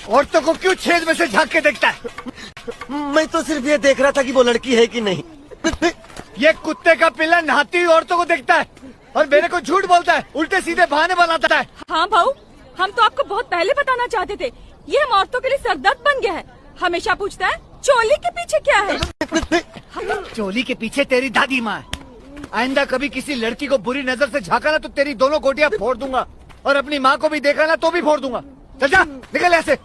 औरतों को क्यों छेद में से झांक के देखता है? मैं तो सिर्फ ये देख रहा था कि वो लड़की है कि नहीं। ये कुत्ते का पिल्ला नहाती हुई औरतों को देखता है और मेरे को झूठ बोलता है, उल्टे सीधे बहाने बनाता है। हाँ भाऊ, हम तो आपको बहुत पहले बताना चाहते थे, ये हम औरतों के लिए सरदर्द बन गया है। हमेशा पूछता है चोली के पीछे क्या है। चोली के पीछे तेरी दादी माँ है। आइंदा कभी किसी लड़की को बुरी नजर से झांका ना तो तेरी दोनों गोटियां फोड़ दूंगा और अपनी माँ को भी देखा ना तो भी फोड़ दूंगा। चल जा, निकल ऐसे।